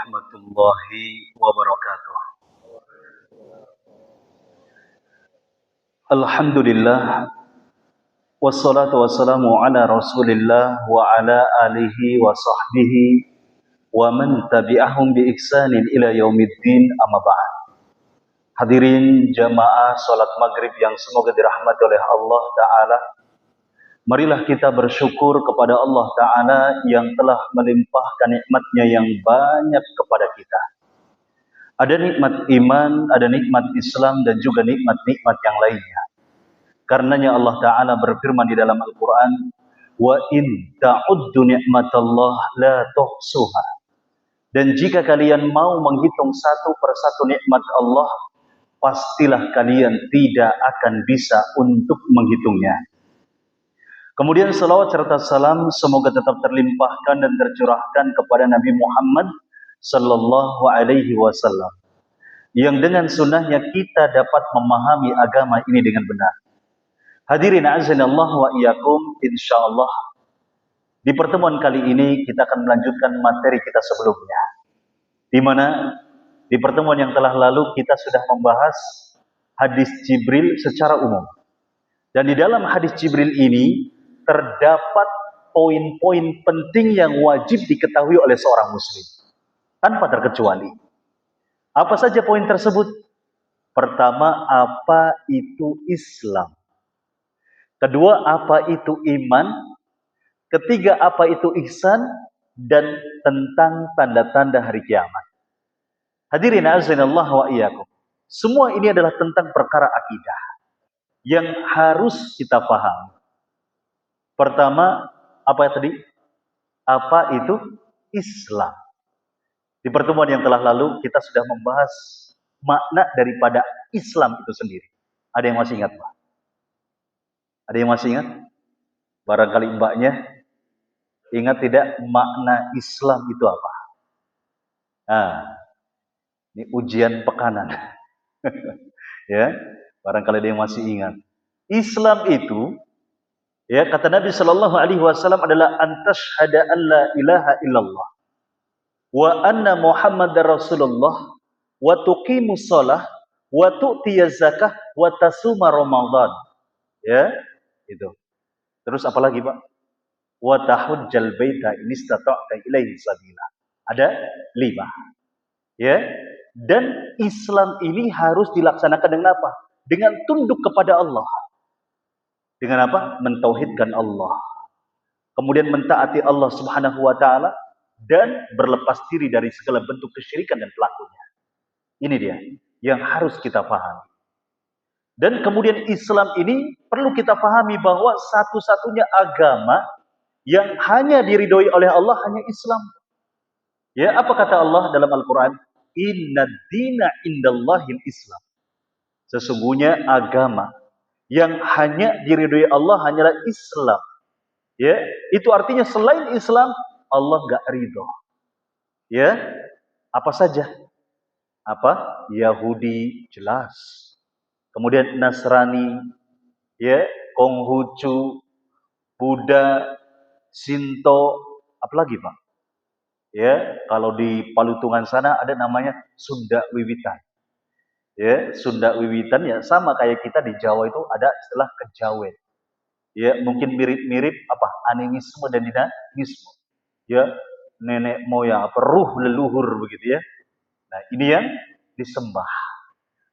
warahmatullahi wabarakatuh. Alhamdulillah wassalatu wassalamu ala Rasulillah wa ala alihi wa sahbihi wa man tabi'ahum bi ihsanin ila yaumiddin, amma ba'd. Hadirin jamaah salat maghrib yang semoga dirahmati oleh Allah Ta'ala, marilah kita bersyukur kepada Allah Ta'ala yang telah melimpahkan nikmatnya yang banyak kepada kita. Ada nikmat iman, ada nikmat Islam, dan juga nikmat-nikmat yang lainnya. Karenanya Allah Ta'ala berfirman di dalam Al-Quran, wa in ta'uddu ni'matallah la tuhsuha. Dan jika kalian mau menghitung satu persatu nikmat Allah, pastilah kalian tidak akan bisa untuk menghitungnya. Kemudian salawat serta salam semoga tetap terlimpahkan dan tercurahkan kepada Nabi Muhammad sallallahu alaihi wasallam, yang dengan sunnahnya kita dapat memahami agama ini dengan benar. Hadirin azanallah wa iyyakum, insyaallah di pertemuan kali ini kita akan melanjutkan materi kita sebelumnya, di mana di pertemuan yang telah lalu kita sudah membahas hadis Jibril secara umum. Dan di dalam hadis Jibril ini terdapat poin-poin penting yang wajib diketahui oleh seorang muslim tanpa terkecuali. Apa saja poin tersebut? Pertama, apa itu Islam? Kedua, apa itu iman? Ketiga, apa itu ihsan? Dan tentang tanda-tanda hari kiamat. Hadirin azanallah wa iyyakum. Semua ini adalah tentang perkara akidah yang harus kita pahami. Pertama, apa tadi? Apa itu Islam? Di pertemuan yang telah lalu kita sudah membahas makna daripada Islam itu sendiri. Ada yang masih ingat, Pak? Ada yang masih ingat? Barangkali mbaknya ingat tidak makna Islam itu apa? Nah, ini ujian pekanan. Ya, barangkali ada yang masih ingat. Islam itu, ya, kata Nabi Shallallahu Alaihi Wasallam adalah antashhada an la ilaha illallah wa anna Muhammadar Rasulullah wa tuqimus shalah wa tu'tiyaz zakah wa tasuma Ramadan. Ya, itu. Terus apa lagi, Pak? Wa tahujjal baita in istata'ta ilaihi sabila. Ada 5. Ya. Dan Islam ini harus dilaksanakan dengan apa? Dengan tunduk kepada Allah. Dengan apa? Mentauhidkan Allah. Kemudian mentaati Allah Subhanahu wa taala dan berlepas diri dari segala bentuk kesyirikan dan pelakunya. Ini dia yang harus kita pahami. Dan kemudian Islam ini perlu kita pahami bahwa satu-satunya agama yang hanya diridhoi oleh Allah hanya Islam. Ya, apa kata Allah dalam Al-Quran? Inna dina indallahil Islam. Sesungguhnya agama yang hanya diridhoi Allah hanyalah Islam. Ya, itu artinya selain Islam Allah nggak ridho. Ya, apa saja? Apa? Yahudi jelas. Kemudian Nasrani, ya, Konghucu, Buddha, Shinto, apalagi, Pak? Ya, kalau di Palutungan sana ada namanya Sunda Wiwitan. Ya, Sunda Wiwitan ya sama kayak kita di Jawa itu ada istilah kejawen. Ya, mungkin mirip-mirip apa? Animisme dan dinamisme. Ya, nenek moyang, apa ruh leluhur begitu ya. Nah, ini yang disembah.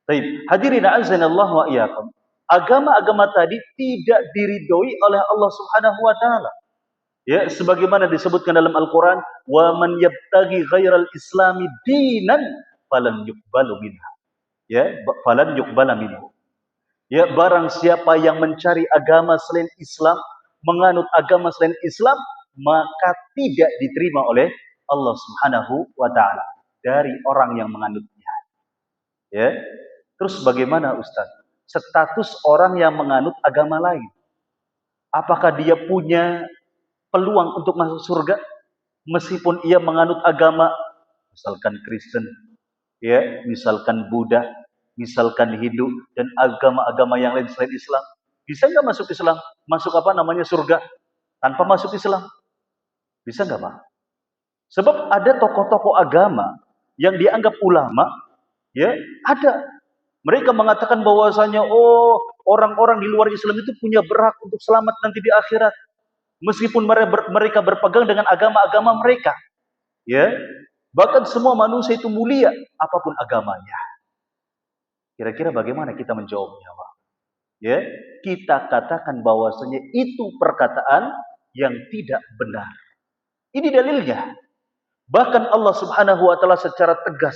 Baik, hadirin azanallah wa iyyakum. Agama-agama tadi tidak diridhoi oleh Allah Subhanahu wa taala. Ya, sebagaimana disebutkan dalam Al-Qur'an, wa man yabtaghi ghairal islami dinan falan yuqbalu minha. Ya, falan yuqbala minhu. Ya, barang siapa yang mencari agama selain Islam, menganut agama selain Islam, maka tidak diterima oleh Allah Subhanahu wa taala dari orang yang menganutnya. Ya. Terus bagaimana, Ustaz? Status orang yang menganut agama lain. Apakah dia punya peluang untuk masuk surga meskipun ia menganut agama misalkan Kristen, ya, misalkan Buddha, misalkan Hindu dan agama-agama yang lain selain Islam? Bisa nggak masuk Islam? Masuk apa namanya surga tanpa masuk Islam? Bisa nggak, Pak? Sebab ada tokoh-tokoh agama yang dianggap ulama, ya, ada. Mereka mengatakan bahwasanya orang-orang di luar Islam itu punya berhak untuk selamat nanti di akhirat, meskipun mereka berpegang dengan agama-agama mereka, ya. Bahkan semua manusia itu mulia apapun agamanya. Kira-kira bagaimana kita menjawabnya, Pak? Ya, kita katakan bahwasanya itu perkataan yang tidak benar. Ini dalilnya. Bahkan Allah Subhanahu wa taala secara tegas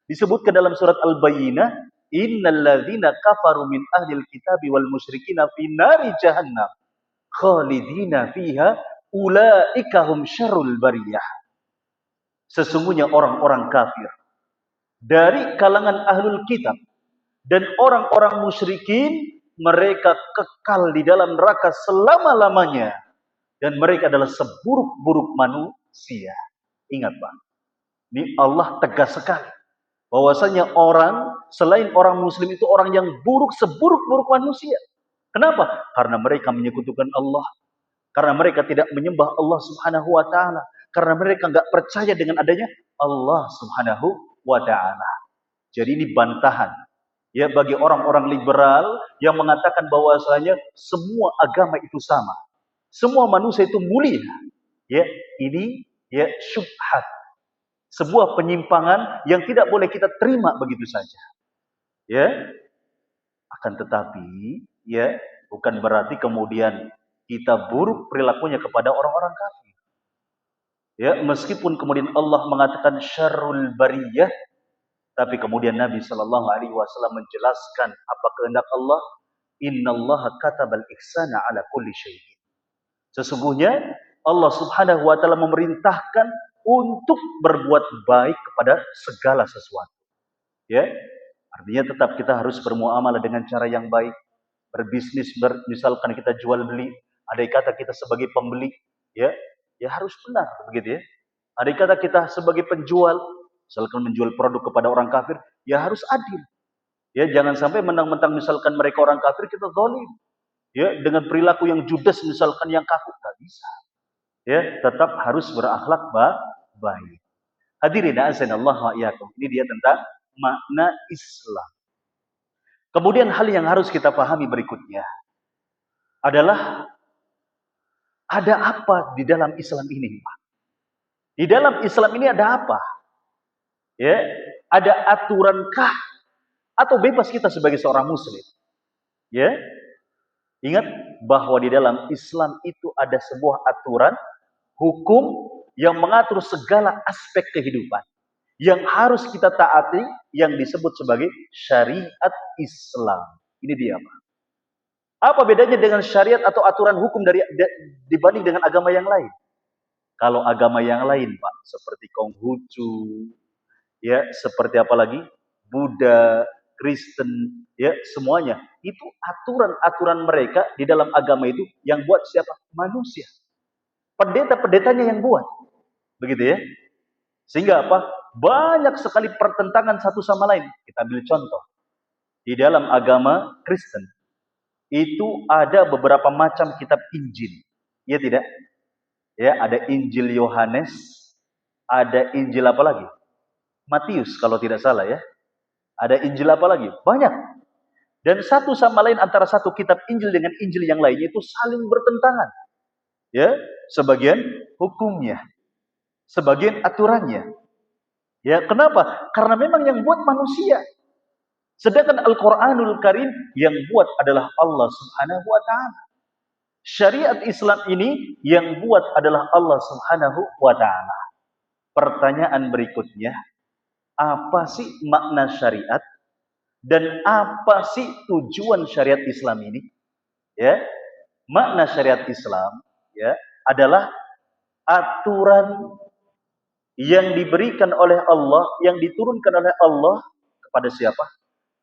disebutkan dalam surat Al-Bayyinah, innal ladzina kafaru min ahlil kitabi wal musyrikina fi nari jahannam khalidina fiha ulaika hum syarrul bariyah. Sesungguhnya orang-orang kafir dari kalangan ahlul kitab dan orang-orang musyrikin, mereka kekal di dalam neraka selama-lamanya dan mereka adalah seburuk-buruk manusia. Ingat, Pak, ini Allah tegas sekali bahwasanya orang selain orang muslim itu orang yang buruk, seburuk-buruk manusia. Kenapa? Karena mereka menyekutukan Allah, karena mereka tidak menyembah Allah Subhanahu wa taala, karena mereka nggak percaya dengan adanya Allah Subhanahu wa taala. Jadi ini bantahan, ya, bagi orang-orang liberal yang mengatakan bahwasanya semua agama itu sama, semua manusia itu mulia. Ya, ini ya syubhat, sebuah penyimpangan yang tidak boleh kita terima begitu saja. Ya, akan tetapi ya bukan berarti kemudian kita buruk perilakunya kepada orang-orang kafir. Ya, meskipun kemudian Allah mengatakan syarrul bariyah, tapi kemudian Nabi Shallallahu Alaihi Wasallam menjelaskan apa kehendak Allah. Innallaha katabal ihsana ala kulli syai'in. Sesungguhnya Allah Subhanahu wa taala memerintahkan untuk berbuat baik kepada segala sesuatu. Ya, artinya tetap kita harus bermuamalah dengan cara yang baik. Berbisnis, misalkan kita jual beli, ada kata kita sebagai pembeli, ya, ya harus benar begitu ya. Ada kata kita sebagai penjual, misalkan menjual produk kepada orang kafir, ya harus adil. Ya, jangan sampai mentang-mentang misalkan mereka orang kafir kita zalim. Ya, dengan perilaku yang judes misalkan yang kaku, tak bisa. Ya, tetap harus berakhlak baik. Hadirin azanallah wa iyyakum. Ini dia tentang makna Islam. Kemudian hal yang harus kita pahami berikutnya adalah ada apa di dalam Islam ini, Pak? Di dalam Islam ini ada apa? Ya, ada aturankah atau bebas kita sebagai seorang muslim? Ya. Ingat bahwa di dalam Islam itu ada sebuah aturan hukum yang mengatur segala aspek kehidupan yang harus kita taati, yang disebut sebagai syariat Islam. Ini dia, Pak. Apa bedanya dengan syariat atau aturan hukum dibanding dengan agama yang lain? Kalau agama yang lain, Pak, seperti Konghucu, ya, seperti apa lagi? Buddha, Kristen, ya, semuanya itu aturan-aturan mereka di dalam agama itu yang buat siapa? Manusia. Pendeta-pendetanya yang buat. Begitu ya. Sehingga apa? Banyak sekali pertentangan satu sama lain. Kita ambil contoh. Di dalam agama Kristen itu ada beberapa macam kitab Injil. Ya tidak? Ya, ada Injil Yohanes, ada Injil apa lagi? Matius kalau tidak salah ya. Ada Injil apa lagi? Banyak. Dan satu sama lain antara satu kitab Injil dengan Injil yang lainnya itu saling bertentangan. Ya, sebagian hukumnya, sebagian aturannya. Ya, kenapa? Karena memang yang buat manusia. Sedangkan Al-Qur'anul Karim yang buat adalah Allah Subhanahu wa taala. Syariat Islam ini yang buat adalah Allah Subhanahu wa taala. Pertanyaan berikutnya, apa sih makna syariat dan apa sih tujuan syariat Islam ini? Ya, makna syariat Islam ya adalah aturan yang diberikan oleh Allah, yang diturunkan oleh Allah kepada siapa?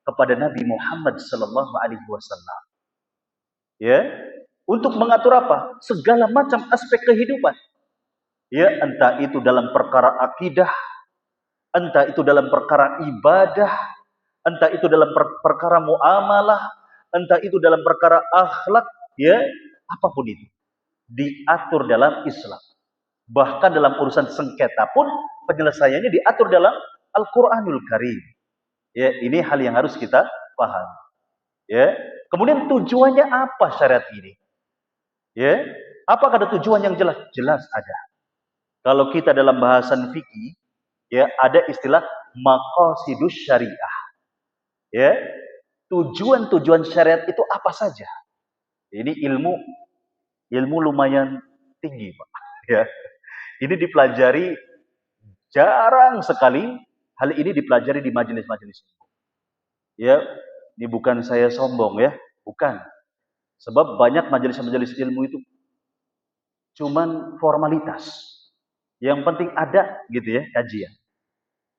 Kepada Nabi Muhammad sallallahu alaihi wasallam. Ya, untuk mengatur apa? Segala macam aspek kehidupan. Ya, entah itu dalam perkara akidah, entah itu dalam perkara ibadah, entah itu dalam perkara muamalah, entah itu dalam perkara akhlak, ya, apapun itu diatur dalam Islam. Bahkan dalam urusan sengketa pun penyelesaiannya diatur dalam Al-Qur'anul Karim. Ya, ini hal yang harus kita paham. Ya. Kemudian tujuannya apa syariat ini? Ya. Apakah ada tujuan yang jelas? Jelas ada. Kalau kita dalam bahasan fikih, ya, ada istilah maqasidus syariah. Ya. Tujuan-tujuan syariat itu apa saja? Ini ilmu lumayan tinggi, Pak. Ya. Ini dipelajari jarang sekali hal ini dipelajari di majelis-majelis. Ya, ini bukan saya sombong ya, bukan. Sebab banyak majelis-majelis ilmu itu cuman formalitas. Yang penting ada gitu ya kajian.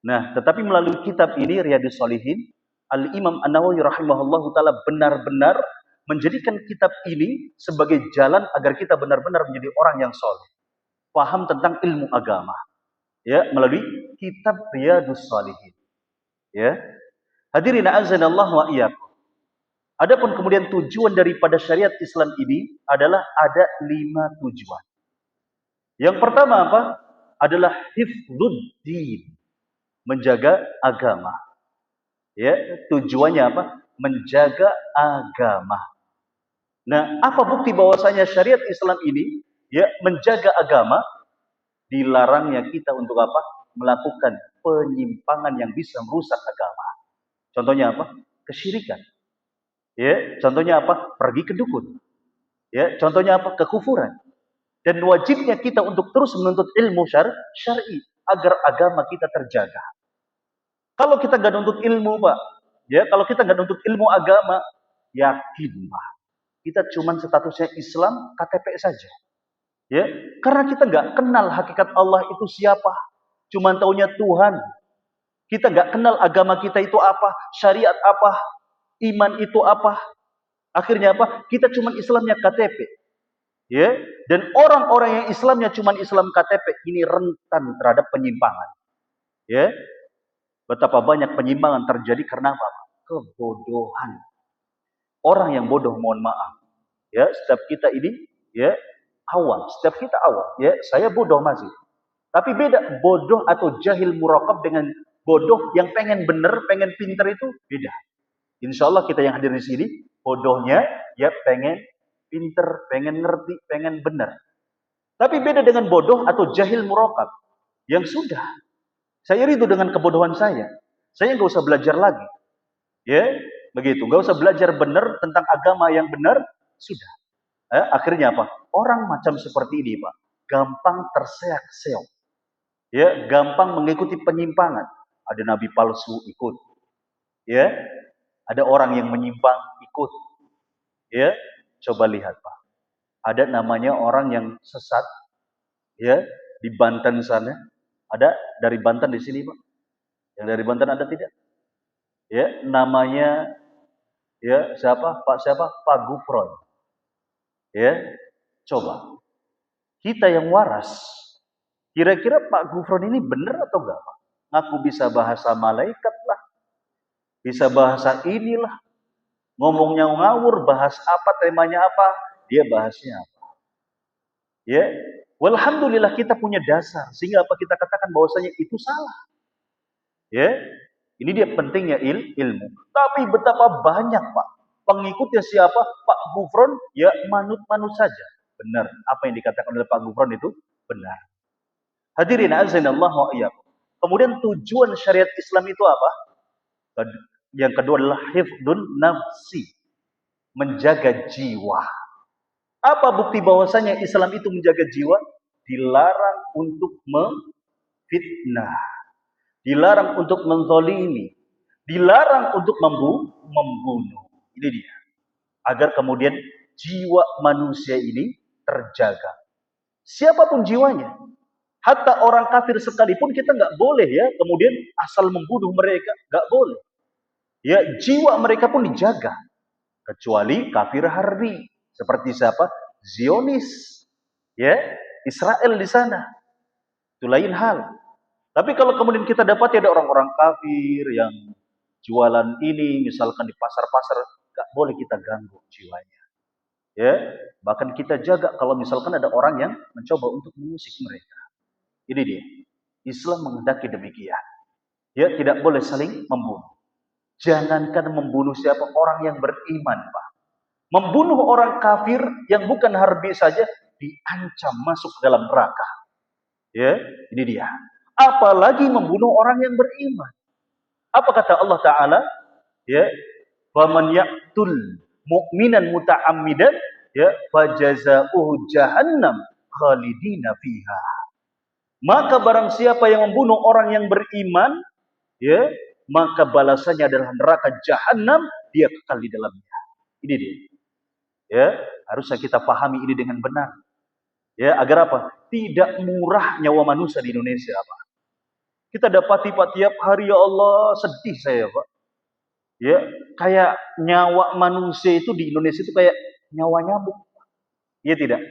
Nah, tetapi melalui kitab ini Riyadhus Shalihin, Al-Imam An-Nawawi rahimahullahu taala benar-benar menjadikan kitab ini sebagai jalan agar kita benar-benar menjadi orang yang soleh, paham tentang ilmu agama. Ya, melalui kitab Riyadhus Shalihin. Ya. Hadirin azanallahu wa iyyakum. Adapun kemudian tujuan daripada syariat Islam ini adalah ada 5 tujuan. Yang pertama apa? Adalah hifdzuddin, menjaga agama. Ya, tujuannya apa? Menjaga agama. Nah, apa bukti bahwasanya syariat Islam ini ya menjaga agama? Dilarangnya kita untuk apa? Melakukan penyimpangan yang bisa merusak agama. Contohnya apa? Kesyirikan. Ya, contohnya apa? Pergi ke dukun. Ya, contohnya apa? Kekufuran. Dan wajibnya kita untuk terus menuntut ilmu syar'i agar agama kita terjaga. Kalau kita nggak nuntut ilmu, Pak, ya, kalau kita nggak nuntut ilmu agama, yakin, Pak, kita cuman statusnya Islam KTP saja. Ya, karena kita nggak kenal hakikat Allah itu siapa, cuman taunya Tuhan. Kita nggak kenal agama kita itu apa, syariat apa, iman itu apa. Akhirnya apa? Kita cuman Islamnya KTP. Ya, dan orang-orang yang Islamnya cuman Islam KTP ini rentan terhadap penyimpangan. Ya. Betapa banyak penyimpangan terjadi karena apa? Kebodohan. Orang yang bodoh, mohon maaf. Ya, setiap kita ini ya awam, setiap kita awam, ya, saya bodoh masih. Tapi beda bodoh atau jahil murakab dengan bodoh yang pengen bener, pengen pinter itu beda. Insya Allah kita yang hadir di sini, bodohnya ya pengen pinter, pengen ngerti, pengen bener. Tapi beda dengan bodoh atau jahil murakab yang sudah. Saya ridho dengan kebodohan saya. Saya nggak usah belajar lagi. Ya, begitu. Nggak usah belajar benar tentang agama yang benar, sudah. Akhirnya apa? Orang macam seperti ini, Pak, gampang terseok-seok. Ya, gampang mengikuti penyimpangan. Ada nabi palsu ikut. Ya, ada orang yang menyimpang ikut. Ya, coba lihat, Pak. Ada namanya orang yang sesat. Ya, di Banten sana. Ada dari Banten di sini, Pak? Yang dari Banten ada tidak? Ya, namanya ya siapa? Pak Gufron. Ya, coba. Kita yang waras. Kira-kira Pak Gufron ini benar atau enggak, Pak? Ngaku bisa bahasa malaikat lah. Bisa bahasa inilah. Ngomongnya ngawur, bahas apa, temanya apa, dia bahasnya apa. Ya, walhamdulillah kita punya dasar sehingga apa kita katakan bahwasanya itu salah. Ya, ini dia pentingnya ilmu. Tapi betapa banyak, Pak, pengikutnya siapa? Pak Gufron, ya manut-manut saja. Benar, apa yang dikatakan oleh Pak Gufron itu benar. Hadirin azanallahu wa iyyakum. Kemudian tujuan syariat Islam itu apa? Yang kedua adalah hifdun nafsi, menjaga jiwa. Apa bukti bahwasanya Islam itu menjaga jiwa? Dilarang untuk memfitnah, dilarang untuk menzalimi, dilarang untuk membunuh. Ini dia. Agar kemudian jiwa manusia ini terjaga. Siapapun jiwanya. Hatta orang kafir sekalipun kita nggak boleh ya kemudian asal membunuh mereka. Nggak boleh. Ya, jiwa mereka pun dijaga. Kecuali kafir harbi. Seperti siapa? Zionis. Ya, Israel di sana. Itu lain hal. Tapi kalau kemudian kita dapat ada orang-orang kafir yang jualan ini, misalkan di pasar-pasar, nggak boleh kita ganggu jiwanya. Ya, bahkan kita jaga kalau misalkan ada orang yang mencoba untuk mengusik mereka. Ini dia. Islam menghendaki demikian. Ya, tidak boleh saling membunuh. Jangankan membunuh siapa orang yang beriman, Pak. Membunuh orang kafir yang bukan harbi saja diancam masuk dalam neraka. Ya, ini dia. Apalagi membunuh orang yang beriman. Apa kata Allah Ta'ala? Ya, "Faman yaqtul mu'minan muta'ammidan ya fajazauhu jahannam khalidina fiha." Maka barang siapa yang membunuh orang yang beriman, ya, maka balasannya adalah neraka jahanam, dia kekal di dalamnya. Ini dia. Ya, harusnya kita pahami ini dengan benar. Ya, agar apa? Tidak murah nyawa manusia di Indonesia, Pak. Kita dapati Pak tiap hari, ya Allah, sedih saya, Pak. Ya, kayak nyawa manusia itu di Indonesia itu kayak nyawa nyamuk. Iya tidak?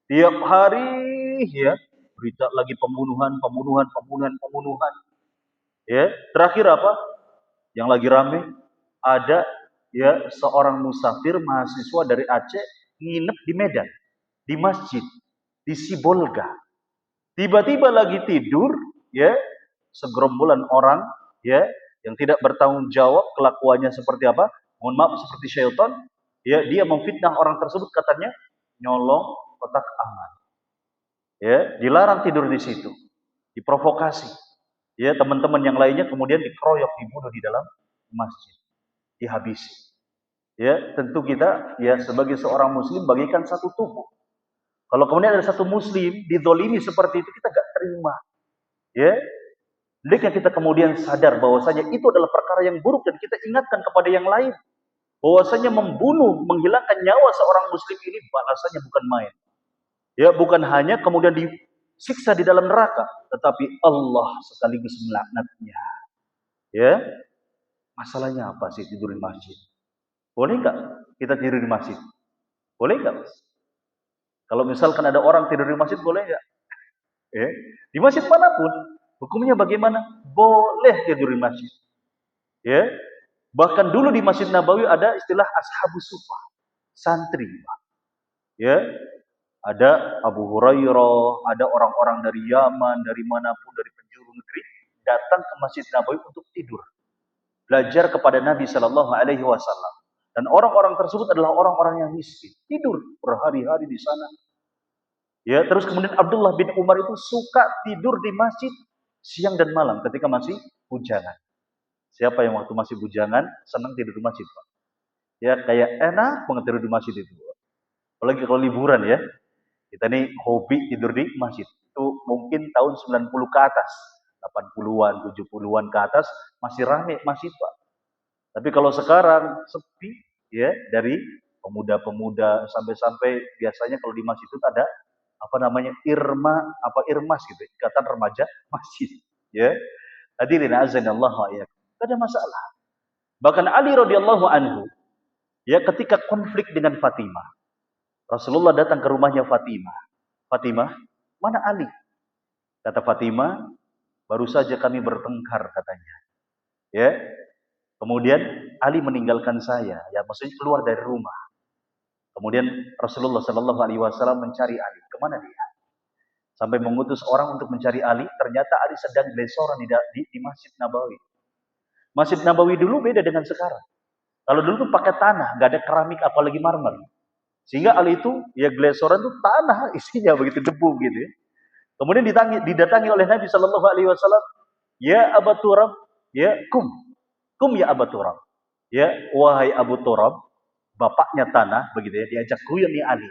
Tiap hari ya, berita lagi pembunuhan. Ya, terakhir apa? Yang lagi rame ada ya seorang musafir mahasiswa dari Aceh nginep di Medan, di masjid, di Sibolga. Tiba-tiba lagi tidur, ya, segerombolan orang, ya, yang tidak bertanggung jawab kelakuannya seperti apa? Mohon maaf seperti syaitan, ya, dia memfitnah orang tersebut katanya nyolong kotak amal. Ya, dilarang tidur di situ. Diprovokasi. Ya, teman-teman yang lainnya kemudian dikeroyok, dibunuh di dalam masjid. Dihabisi. Ya, tentu kita ya sebagai seorang muslim bagikan satu tubuh. Kalau kemudian ada satu muslim dizolimi seperti itu, kita gak terima. Ya, hendaknya kita kemudian sadar bahwasanya itu adalah perkara yang buruk dan kita ingatkan kepada yang lain bahwasanya membunuh, menghilangkan nyawa seorang muslim ini balasannya bukan main. Ya, bukan hanya kemudian disiksa di dalam neraka, tetapi Allah sekaligus melaknatnya. Ya, masalahnya apa sih tidur di masjid? Boleh nggak kita tidur di masjid? Boleh nggak, Mas? Kalau misalkan ada orang tidur di masjid, boleh nggak? Ya, di masjid manapun, hukumnya bagaimana? Boleh tidur di masjid. Ya, bahkan dulu di Masjid Nabawi ada istilah ashabus suffah, santri. Ya, ada Abu Hurairah, ada orang-orang dari Yaman, dari manapun, dari penjuru negeri, datang ke Masjid Nabawi untuk tidur. Belajar kepada Nabi Shallallahu Alaihi Wasallam. Dan orang-orang tersebut adalah orang-orang yang miskin. Tidur berhari-hari di sana. Ya, terus kemudian Abdullah bin Umar itu suka tidur di masjid siang dan malam ketika masih hujanan. Siapa yang waktu masih bujangan senang tidur di masjid, Pak? Ya, kayak enak banget tidur di masjid itu. Apalagi kalau liburan ya. Kita nih hobi tidur di masjid. Itu mungkin tahun 90 ke atas. 80-an, 70-an ke atas masih rame masjid, Pak. Tapi kalau sekarang sepi ya, dari pemuda-pemuda sampai-sampai biasanya kalau di masjid itu ada apa namanya? Irmas gitu, Ikatan Remaja Masjid, ya. Hadirin azanallahu wa iyyakum. Tidak ada masalah. Bahkan Ali radhiyallahu anhu ya ketika konflik dengan Fatimah. Rasulullah datang ke rumahnya Fatimah. Fatimah, mana Ali? Kata Fatimah, baru saja kami bertengkar katanya. Ya. Kemudian Ali meninggalkan saya, ya maksudnya keluar dari rumah. Kemudian Rasulullah Shallallahu Alaihi Wasallam mencari Ali. Kemana dia? Sampai mengutus orang untuk mencari Ali. Ternyata Ali sedang gelesoran di Masjid Nabawi. Masjid Nabawi dulu beda dengan sekarang. Kalau dulu tuh pakai tanah, nggak ada keramik apalagi marmer. Sehingga Ali itu ya gelesoran tuh tanah isinya begitu debu gitu ya. Kemudian didatangi oleh Nabi Shallallahu Alaihi Wasallam, ya Abu Turab, ya kum ya Abu Turab, ya wahai Abu Turab, bapaknya tanah begitu ya, diajak guyon nih Ali.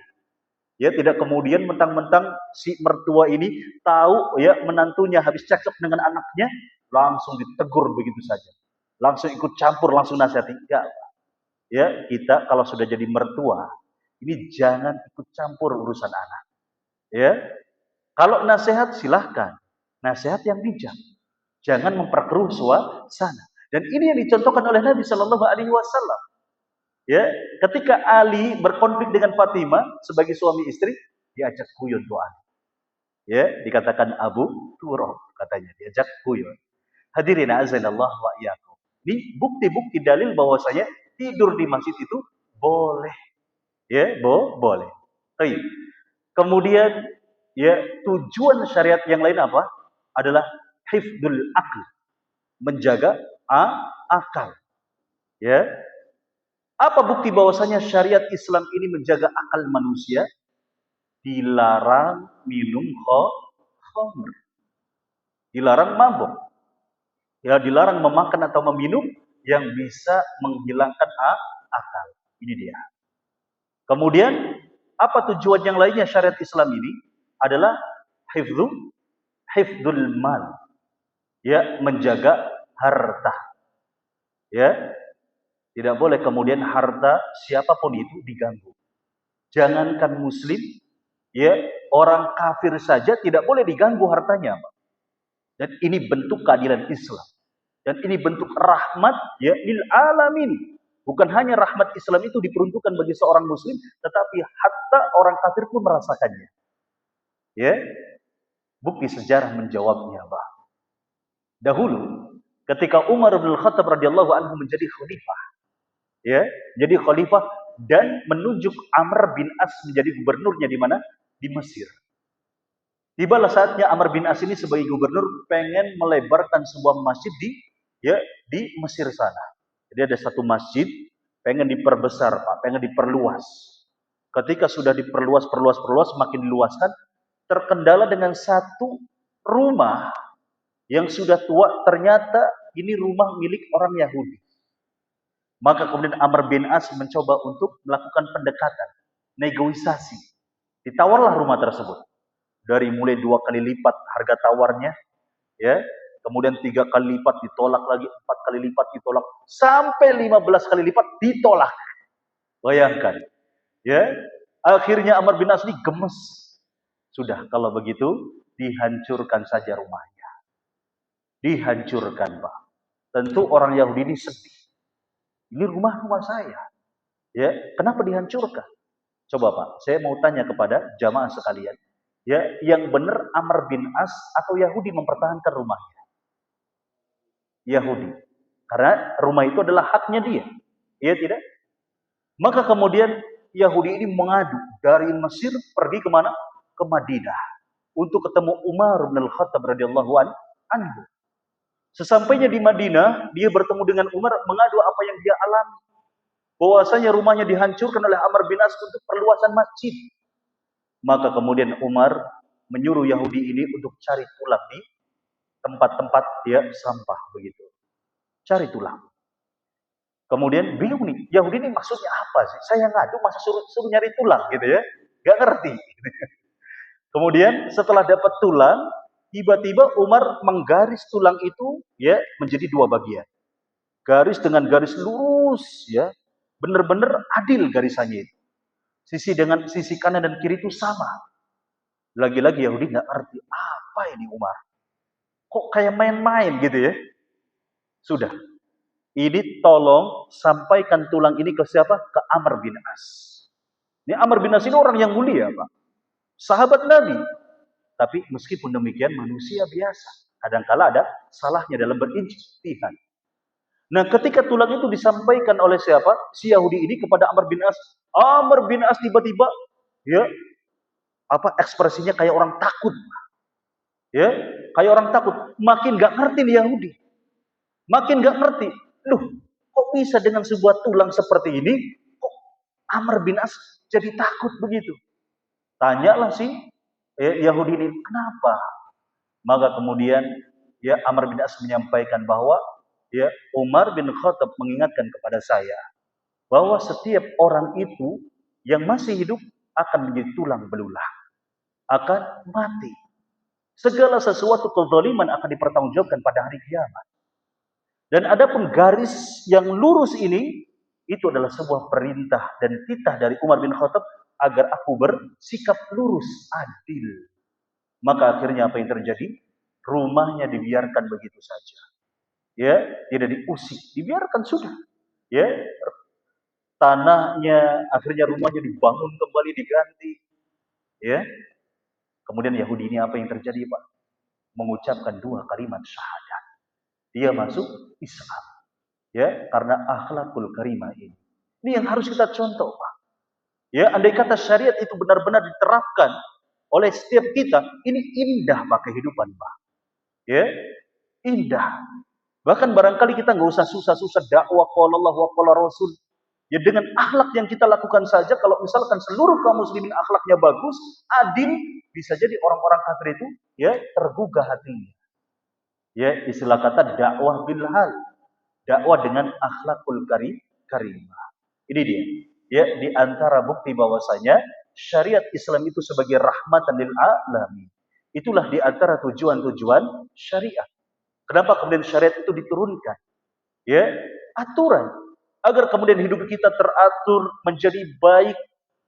Ya, tidak kemudian mentang-mentang si mertua ini tahu ya menantunya habis cekcok dengan anaknya, langsung ditegur begitu saja. Langsung ikut campur, langsung nasihati. Enggak. Ya, kita kalau sudah jadi mertua, ini jangan ikut campur urusan anak. Ya. Kalau nasihat silahkan. Nasihat yang bijak. Jangan memperkeruh suasana. Dan ini yang dicontohkan oleh Nabi Shallallahu Alaihi Wasallam. Ya, ketika Ali berkonflik dengan Fatimah sebagai suami istri, diajak guyon doa. Ya, dikatakan Abu Turab katanya, diajak guyon. Hadirin azanallah wa iyyakum. Ini bukti-bukti dalil bahwasanya tidur di masjid itu boleh. Ya, boleh. Baik. Kemudian ya tujuan syariat yang lain apa? Adalah hifdzul akal, menjaga akal. Ya. Apa bukti bahwasanya syariat Islam ini menjaga akal manusia? Dilarang minum khamr, dilarang mabuk, ya dilarang memakan atau meminum yang bisa menghilangkan akal. Ini dia. Kemudian apa tujuan yang lainnya syariat Islam ini? Adalah hifdzul mal, ya menjaga harta. Ya, tidak boleh kemudian harta siapapun itu diganggu. Jangankan muslim, ya orang kafir saja tidak boleh diganggu hartanya, Pak. Dan ini bentuk keadilan Islam. Dan ini bentuk rahmat ya lil alamin. Bukan hanya rahmat Islam itu diperuntukkan bagi seorang muslim, tetapi hatta orang kafir pun merasakannya. Ya, bukti sejarah menjawabnya, Pak. Dahulu ketika Umar bin Khattab radhiyallahu anhu menjadi khalifah, ya, jadi khalifah dan menunjuk Amr bin As menjadi gubernurnya di mana? Di Mesir. Tibalah saatnya Amr bin As ini sebagai gubernur pengen melebarkan sebuah masjid di Mesir sana. Jadi ada satu masjid pengen diperbesar, Pak, pengen diperluas. Ketika sudah diperluas, makin diluaskan, terkendala dengan satu rumah yang sudah tua, ternyata ini rumah milik orang Yahudi. Maka kemudian Amr bin As mencoba untuk melakukan pendekatan, negosiasi. Ditawarlah rumah tersebut. Dari mulai 2 kali lipat harga tawarnya, ya, kemudian 3 kali lipat ditolak lagi, 4 kali lipat ditolak, sampai 15 kali lipat ditolak. Bayangkan, ya. Akhirnya Amr bin As ini gemes. Sudah, kalau begitu dihancurkan saja rumahnya. Dihancurkan, Pak. Tentu orang Yahudi ini sedih. Ini rumah saya. Ya, kenapa dihancurkan? Coba Pak, saya mau tanya kepada jamaah sekalian. Ya, yang benar Amr bin As atau Yahudi mempertahankan rumahnya? Yahudi. Karena rumah itu adalah haknya dia. Iya tidak? Maka kemudian Yahudi ini mengadu dari Mesir pergi kemana? Ke Madinah. Untuk ketemu Umar bin Al-Khattab radhiyallahu anhu. Sesampainya di Madinah, dia bertemu dengan Umar mengadu apa yang dia alami. Bahwasanya rumahnya dihancurkan oleh Amr bin As untuk perluasan masjid. Maka kemudian Umar menyuruh Yahudi ini untuk cari tulang di tempat-tempat dia sampah begitu. Cari tulang. Kemudian bingung nih, Yahudi ini maksudnya apa sih? Saya ngadu masa suruh nyari tulang gitu ya. Gak ngerti. Kemudian setelah dapat tulang, tiba-tiba Umar menggaris tulang itu ya menjadi 2 bagian. Garis dengan garis lurus ya. Benar-benar adil garisannya itu. Sisi dengan sisi kanan dan kiri itu sama. Lagi-lagi Yahudi nggak ngerti apa ini Umar. Kok kayak main-main gitu ya? Sudah. Ini tolong sampaikan tulang ini ke siapa? Ke Amr bin As. Ini Amr bin As ini orang yang mulia, Pak. Sahabat Nabi. Tapi meskipun demikian manusia biasa. Kadang-kala ada salahnya dalam berijtihad. Nah, ketika tulang itu disampaikan oleh siapa? Si Yahudi ini kepada Amr bin As. Amr bin As tiba-tiba ya ekspresinya kayak orang takut. Ya, kayak orang takut. Makin gak ngerti nih Yahudi. Makin gak ngerti. Loh, kok bisa dengan sebuah tulang seperti ini? Kok Amr bin As jadi takut begitu? Tanyalah si Yahudi ini, kenapa? Maka kemudian ya Amr bin As menyampaikan bahwa ya Umar bin Khattab mengingatkan kepada saya bahwa setiap orang itu yang masih hidup akan menjadi tulang belulang, akan mati. Segala sesuatu kezaliman akan dipertanggungjawabkan pada hari kiamat. Dan adapun garis yang lurus ini itu adalah sebuah perintah dan titah dari Umar bin Khattab agar aku bersikap lurus, adil. Maka akhirnya apa yang terjadi? Rumahnya dibiarkan begitu saja. Ya, tidak diusik, dibiarkan sudah. Ya, tanahnya akhirnya rumahnya dibangun kembali, diganti. Ya. Kemudian Yahudi ini apa yang terjadi, Pak? Mengucapkan 2 kalimat syahadat. Dia masuk Islam. Ya, karena akhlakul karimah ini. Ini yang harus kita contoh, Pak. Ya, andai kata syariat itu benar-benar diterapkan oleh setiap kita, ini indah Pak kehidupan Pak. Ya, indah. Bahkan barangkali kita nggak usah susah-susah dakwah qala Allah wa qala Rasul. Ya dengan akhlak yang kita lakukan saja, kalau misalkan seluruh kaum muslimin akhlaknya bagus, adil, bisa jadi orang-orang kafir itu ya tergugah hatinya. Ya, istilah kata dakwah bil hal. Dakwah dengan akhlakul karimah. Ini dia. Ya, di antara bukti bahwasanya syariat Islam itu sebagai rahmatan lil alamin. Itulah di antara tujuan-tujuan syariat. Kenapa kemudian syariat itu diturunkan? Ya, aturan agar kemudian hidup kita teratur, menjadi baik,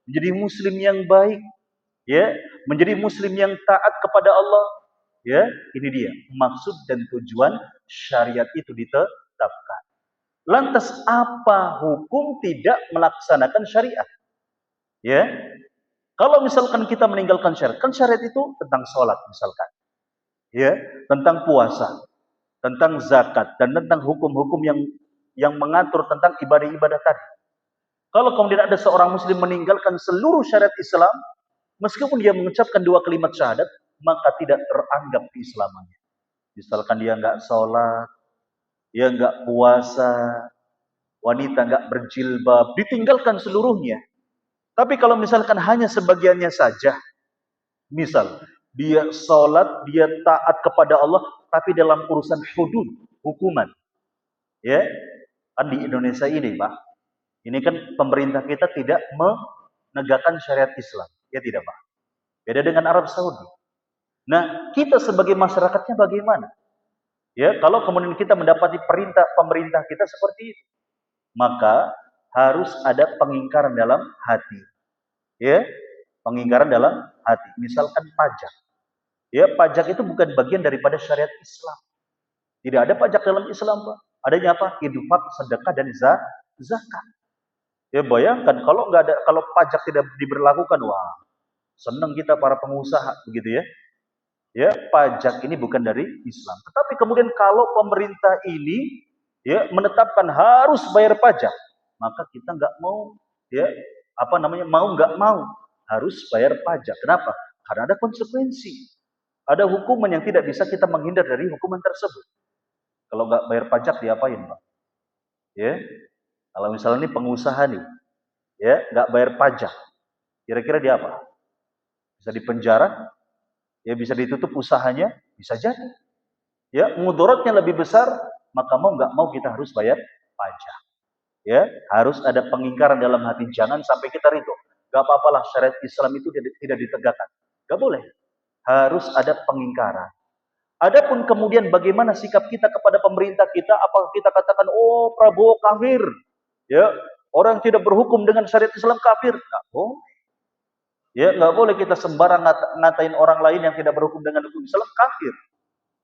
menjadi muslim yang baik, ya, menjadi muslim yang taat kepada Allah. Ya, ini dia maksud dan tujuan syariat itu ditetapkan. Lantas apa hukum tidak melaksanakan syariat? Ya, kalau misalkan kita meninggalkan syariat, kan syariat itu tentang sholat misalkan, ya, tentang puasa, tentang zakat, dan tentang hukum-hukum yang mengatur tentang ibadah-ibadah tadi. Kalau kemudian ada seorang muslim meninggalkan seluruh syariat Islam, meskipun dia mengucapkan 2 kalimat syahadat, maka tidak teranggap keislamannya. Misalkan dia nggak sholat, dia nggak puasa, wanita nggak berjilbab, ditinggalkan seluruhnya. Tapi kalau misalkan hanya sebagiannya saja, misal dia sholat, dia taat kepada Allah, tapi dalam urusan hudud, hukuman, ya, kan di Indonesia ini, Pak, ini kan pemerintah kita tidak menegakkan syariat Islam, ya tidak, Pak. Beda dengan Arab Saudi. Nah, kita sebagai masyarakatnya bagaimana? Ya, kalau kemudian kita mendapati perintah pemerintah kita seperti itu, maka harus ada pengingkaran dalam hati. Ya, pengingkaran dalam hati. Misalkan pajak. Ya, pajak itu bukan bagian daripada syariat Islam. Tidak ada pajak dalam Islam, Pak. Adanya apa? Infak, sedekah, dan zakat. Ya, bayangkan kalau nggak ada, kalau pajak tidak diberlakukan, wah, senang kita para pengusaha, begitu ya. Ya, pajak ini bukan dari Islam. Tetapi kemudian kalau pemerintah ini ya menetapkan harus bayar pajak, maka kita nggak mau, ya, mau nggak mau harus bayar pajak. Kenapa? Karena ada konsekuensi, ada hukuman yang tidak bisa kita menghindar dari hukuman tersebut. Kalau nggak bayar pajak diapain, Pak? Ya, kalau misalnya ini pengusaha nih, ya nggak bayar pajak, kira-kira dia apa? Bisa dipenjara, ya bisa ditutup usahanya, bisa jadi. Ya, mudaratnya lebih besar, maka mau nggak mau kita harus bayar pajak. Ya, harus ada pengingkaran dalam hati, jangan sampai kita ridho. Gak apa-apalah syariat Islam itu tidak ditegakkan. Gak boleh. Harus ada pengingkaran. Adapun kemudian bagaimana sikap kita kepada pemerintah kita, apakah kita katakan, oh Prabowo kafir, ya, orang tidak berhukum dengan syariat Islam kafir? Nggak boleh. Ya, nggak boleh kita sembarang ngatain orang lain yang tidak berhukum dengan hukum Islam kafir.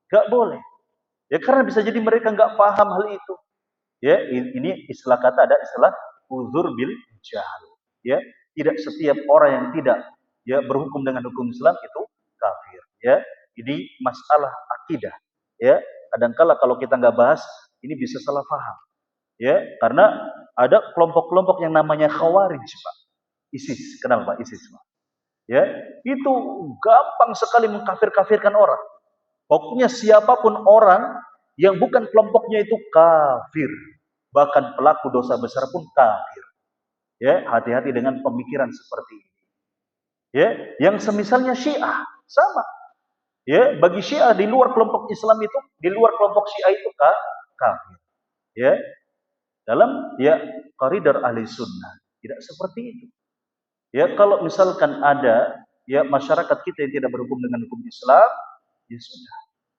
Nggak boleh. Ya, karena bisa jadi mereka nggak paham hal itu. Ya, ini istilah kata, ada istilah uzur bil jahal. Ya, tidak setiap orang yang tidak ya berhukum dengan hukum Islam itu kafir. Ya, ini masalah akidah. Ya, kadangkala kalau kita nggak bahas, ini bisa salah paham. Ya, karena ada kelompok-kelompok yang namanya Khawarij, Pak. ISIS, kenal Pak ISIS, Pak? Ya, itu gampang sekali mengkafir-kafirkan orang. Pokoknya siapapun orang yang bukan kelompoknya itu kafir. Bahkan pelaku dosa besar pun kafir. Ya, hati-hati dengan pemikiran seperti ini. Ya, yang semisalnya Syiah sama. Ya, bagi Syiah di luar kelompok Islam itu, di luar kelompok Syiah itu kafir. Ya, dalam ya koridor ahli sunnah tidak seperti itu. Ya, kalau misalkan ada ya masyarakat kita yang tidak berhukum dengan hukum Islam, ya sudah.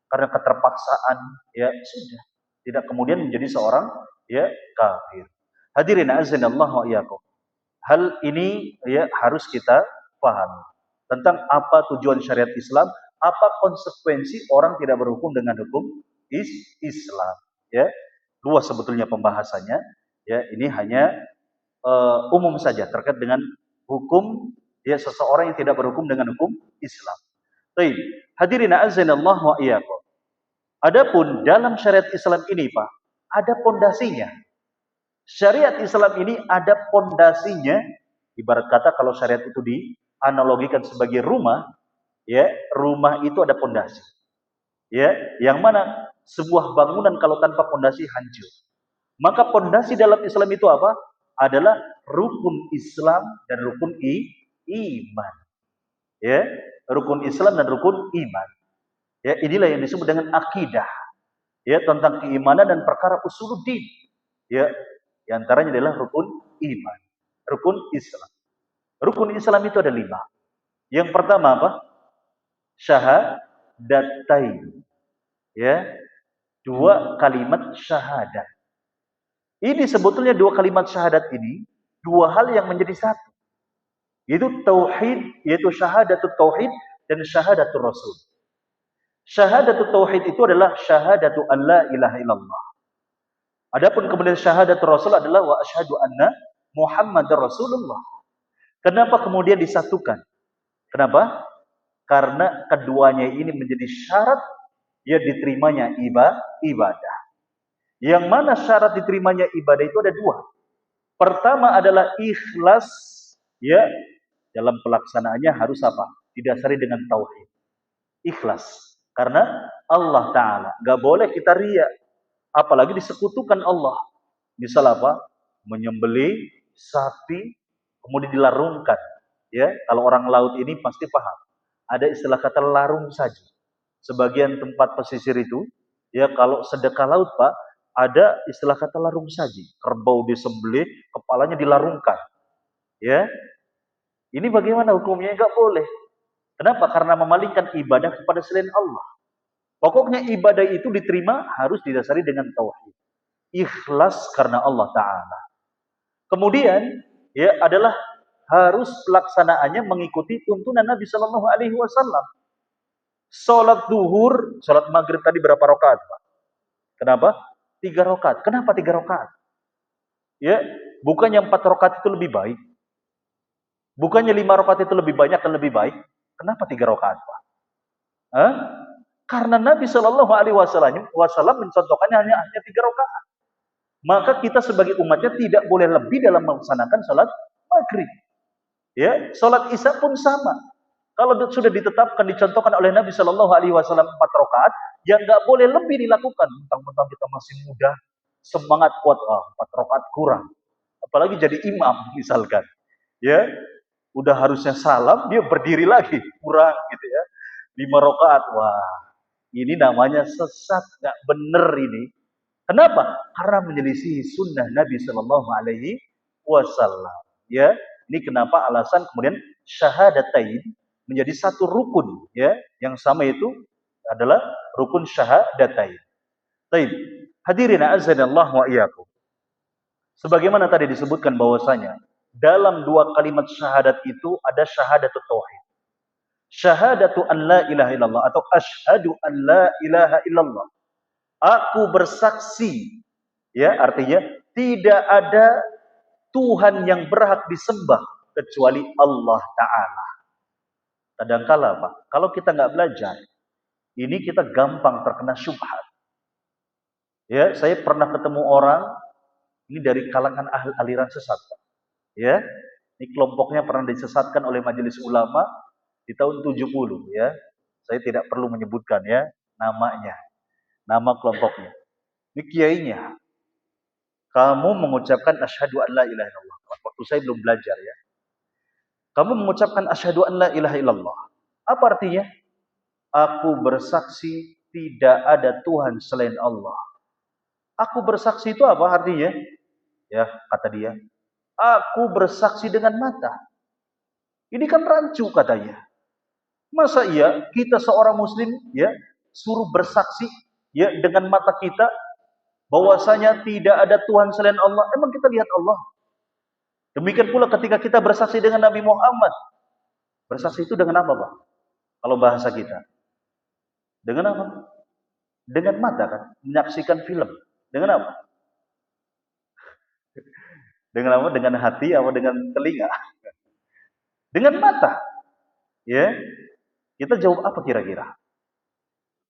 Karena keterpaksaan, ya sudah. Tidak kemudian menjadi seorang ya kafir. Hadirin azanallah wa iyyakum. Hal ini ya harus kita pahami tentang apa tujuan syariat Islam, apa konsekuensi orang tidak berhukum dengan hukum Islam. Ya, luas sebetulnya pembahasannya. Ya, ini hanya umum saja terkait dengan hukum ya seseorang yang tidak berhukum dengan hukum Islam. Baik, hadirin azanallah wa iyyakum. Adapun dalam syariat Islam ini, Pak, ada pondasinya. Syariat Islam ini ada pondasinya Ibarat kata kalau syariat itu dianalogikan sebagai rumah, ya, rumah itu ada pondasi. Ya, yang mana sebuah bangunan kalau tanpa pondasi hancur. Maka pondasi dalam Islam itu apa? Adalah rukun Islam dan rukun iman. Ya, rukun Islam dan rukun iman. Ya, inilah yang disebut dengan akidah. Ya, tentang keimanan dan perkara usuluddin. Ya, di antaranya adalah rukun iman, rukun Islam. Rukun Islam itu ada 5. Yang pertama apa? Syahadatain. Ya, 2 kalimat syahadat. Ini sebetulnya 2 kalimat syahadat ini 2 hal yang menjadi satu. Yaitu tauhid, yaitu syahadatul tauhid dan syahadatul rasul. Syahadatul tauhid itu adalah syahadatu an la ilaha illallah. Adapun kemudian syahadatul rasul adalah wa asyhadu anna Muhammadar Rasulullah. Kenapa kemudian disatukan? Kenapa? Karena keduanya ini menjadi syarat ya diterimanya ibadah. Yang mana syarat diterimanya ibadah itu ada 2. Pertama adalah ikhlas, ya, dalam pelaksanaannya harus apa? Didasari dengan tauhid. Ikhlas. Karena Allah Ta'ala. Gak boleh kita riya. Apalagi disekutukan Allah. Misal apa? Menyembelih sapi, kemudian dilarungkan. Ya, kalau orang laut ini pasti paham. Ada istilah kata larung saji. Sebagian tempat pesisir itu, ya kalau sedekah laut Pak, ada istilah kata larung saji. Kerbau disembelih, kepalanya dilarungkan. Ya, ini bagaimana hukumnya? Enggak boleh. Kenapa? Karena memalingkan ibadah kepada selain Allah. Pokoknya ibadah itu diterima harus didasari dengan tauhid. Ikhlas karena Allah Ta'ala. Kemudian, ya adalah harus pelaksanaannya mengikuti tuntunan Nabi Shallallahu Alaihi Wasallam. Sholat duhur, sholat maghrib tadi berapa rakaat, Pak? Kenapa? 3 rakaat. Kenapa 3 rakaat? Ya, bukannya 4 rakaat itu lebih baik? Bukannya 5 rakaat itu lebih banyak dan lebih baik? Kenapa 3 rakaat, Pak? Hah? Karena Nabi Shallallahu Alaihi Wasallam mencontohkannya hanya 3 rakaat. Maka kita sebagai umatnya tidak boleh lebih dalam melaksanakan sholat maghrib. Ya, sholat isya pun sama. Kalau sudah ditetapkan, dicontohkan oleh Nabi Shallallahu Alaihi Wasallam 4 rakaat, ya nggak boleh lebih dilakukan. Mentang-mentang kita masih muda, semangat kuat, 4 rakaat kurang. Apalagi jadi imam misalkan, ya, udah harusnya salam, dia berdiri lagi, kurang gitu ya. 5 rakaat, wah, ini namanya sesat, nggak bener ini. Kenapa? Karena menyelisihi sunnah Nabi Shallallahu Alaihi Wasallam. Ya, ini kenapa alasan kemudian syahadatain menjadi satu rukun, ya, yang sama itu adalah rukun syahadatain. Baik, hadirin azanallah wa iyyakum. Sebagaimana tadi disebutkan bahwasanya dalam 2 kalimat syahadat itu ada syahadatut tauhid. Syahadatu an la ilaha illallah atau asyhadu an la ilaha illallah. Aku bersaksi, ya, artinya tidak ada Tuhan yang berhak disembah kecuali Allah Ta'ala. Kadangkala Pak, kalau kita nggak belajar, ini kita gampang terkena syubhat. Ya, saya pernah ketemu orang ini dari kalangan aliran sesat, Pak. Ya, ini kelompoknya pernah disesatkan oleh majelis ulama di tahun 70, ya. Saya tidak perlu menyebutkan ya namanya, nama kelompoknya. Ini kiainya. Kamu mengucapkan asyhadu an la ilaha illallah. Waktu saya belum belajar ya. Kamu mengucapkan asyhadu an la ilaha illallah. Apa artinya? Aku bersaksi tidak ada Tuhan selain Allah. Aku bersaksi itu apa artinya? Ya, kata dia. Aku bersaksi dengan mata. Ini kan rancu katanya. Masa iya kita seorang muslim ya suruh bersaksi ya dengan mata kita bahwasanya tidak ada Tuhan selain Allah. Emang kita lihat Allah? Demikian pula ketika kita bersaksi dengan Nabi Muhammad. Bersaksi itu dengan apa, Pak? Kalau bahasa kita. Dengan apa? Dengan mata kan? Menyaksikan film. Dengan apa? Dengan apa? Dengan hati atau dengan telinga? Dengan mata. Ya. Kita jawab apa kira-kira?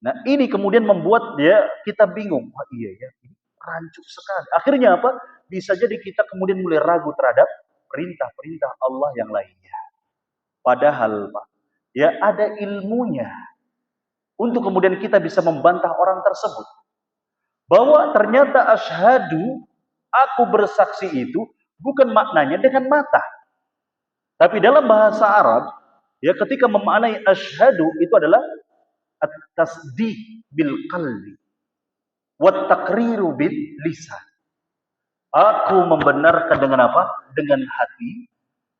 Nah, ini kemudian membuat dia kita bingung. Wah, iya ya, ini rancu sekali. Akhirnya apa? Bisa jadi kita kemudian mulai ragu terhadap perintah-perintah Allah yang lainnya. Padahal Pak, ya ada ilmunya untuk kemudian kita bisa membantah orang tersebut. Bahwa ternyata asyhadu, aku bersaksi itu bukan maknanya dengan mata. Tapi dalam bahasa Arab, ya ketika memaknai asyhadu itu adalah at-tasdiq bil qalbi wa taqriru bil lisan. Aku membenarkan dengan apa? Dengan hati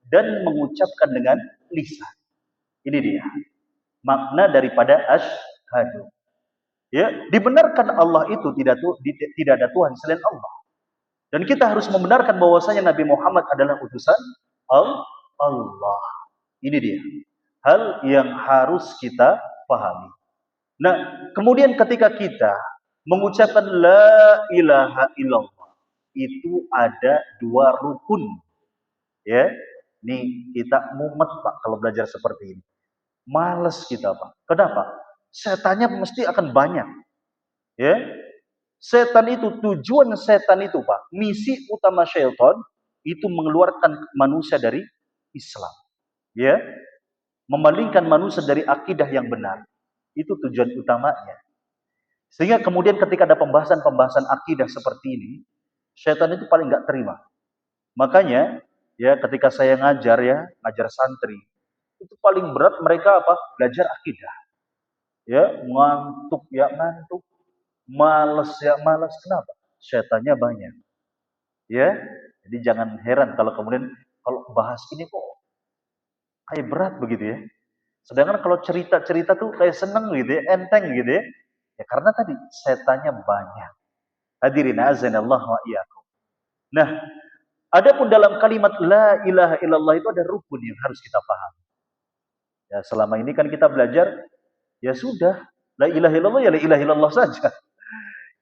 dan mengucapkan dengan lisan. Ini dia makna daripada asyhadu. Ya, dibenarkan Allah itu tidak ada Tuhan selain Allah. Dan kita harus membenarkan bahwasanya Nabi Muhammad adalah utusan Allah. Ini dia hal yang harus kita pahami. Nah, kemudian ketika kita mengucapkan la ilaha illallah, itu ada dua rukun. Ya, nih kita mumet Pak kalau belajar seperti ini. Males kita Pak. Kenapa? Setannya mesti akan banyak. Ya, setan itu, tujuan setan itu Pak, misi utama syaitan itu mengeluarkan manusia dari Islam. Ya, memalingkan manusia dari akidah yang benar. Itu tujuan utamanya. Sehingga kemudian ketika ada pembahasan-pembahasan akidah seperti ini, setan itu paling nggak terima. Makanya, ya ketika saya ngajar santri, itu paling berat mereka apa? Belajar akidah. Ya, ngantuk ya ngantuk, males ya males. Kenapa? Setannya banyak. Ya, jadi jangan heran kalau kemudian kalau bahas ini kok kayak berat begitu ya. Sedangkan kalau cerita-cerita tuh kayak seneng gitu ya, enteng gitu ya. Ya karena tadi setannya banyak. Hadirin azanallah wa iyyakum. Nah, adapun dalam kalimat la ilaha illallah itu ada rukun yang harus kita pahami. Ya, selama ini kan kita belajar, ya sudah, la ilaha illallah ya la ilaha illallah saja.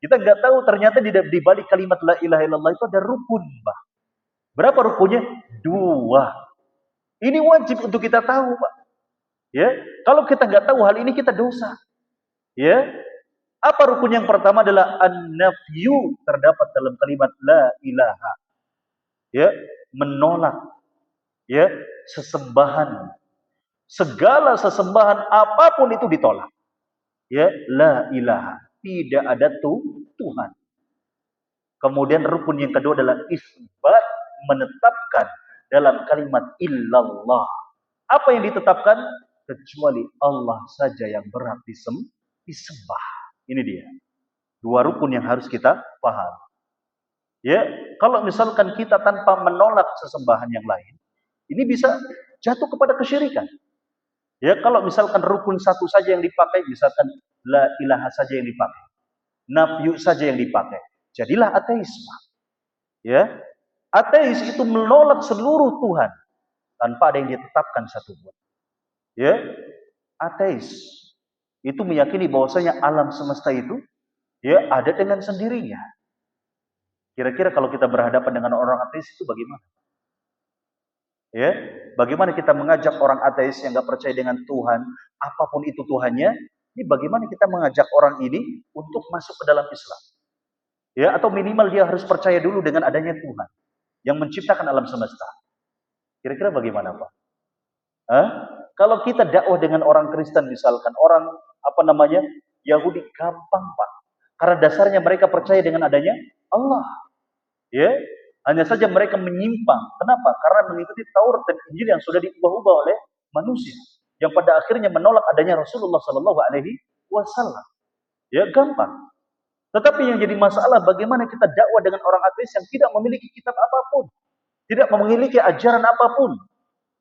Kita nggak tahu ternyata di balik kalimat la ilaha illallah itu ada rukun, Pak. Berapa rukunnya? 2. Ini wajib untuk kita tahu, Pak. Ya, kalau kita nggak tahu hal ini kita dosa. Ya, apa rukun yang pertama adalah an-nafyu, terdapat dalam kalimat la ilaha. Ya, menolak ya sesembahan. Segala sesembahan apapun itu ditolak. Ya, la ilaha, tidak ada Tuhan. Kemudian rukun yang kedua adalah isbat, menetapkan dalam kalimat illallah. Apa yang ditetapkan? Kecuali Allah saja yang berhak disembah. Ini dia. 2 rukun yang harus kita paham. Ya, kalau misalkan kita tanpa menolak sesembahan yang lain, ini bisa jatuh kepada kesyirikan. Ya, kalau misalkan rukun satu saja yang dipakai, misalkan la ilaha saja yang dipakai, nafyu saja yang dipakai, jadilah ateisme. Ya, ateis itu menolak seluruh Tuhan tanpa ada yang ditetapkan satu pun. Ya, ateis itu meyakini bahwasanya alam semesta itu ya ada dengan sendirinya. Kira-kira kalau kita berhadapan dengan orang ateis itu bagaimana? Ya, bagaimana kita mengajak orang ateis yang nggak percaya dengan Tuhan, apapun itu Tuhannya, ini bagaimana kita mengajak orang ini untuk masuk ke dalam Islam? Ya, atau minimal dia harus percaya dulu dengan adanya Tuhan yang menciptakan alam semesta. Kira-kira bagaimana, Pak? Hah? Kalau kita dakwah dengan orang Kristen misalkan, orang Yahudi, gampang Pak. Karena dasarnya mereka percaya dengan adanya Allah. Ya, hanya saja mereka menyimpang. Kenapa? Karena mengikuti Taurat dan Injil yang sudah diubah-ubah oleh manusia, yang pada akhirnya menolak adanya Rasulullah Sallallahu Alaihi Wasallam. Ya, gampang. Tetapi yang jadi masalah bagaimana kita dakwah dengan orang ateis yang tidak memiliki kitab apapun, tidak memiliki ajaran apapun,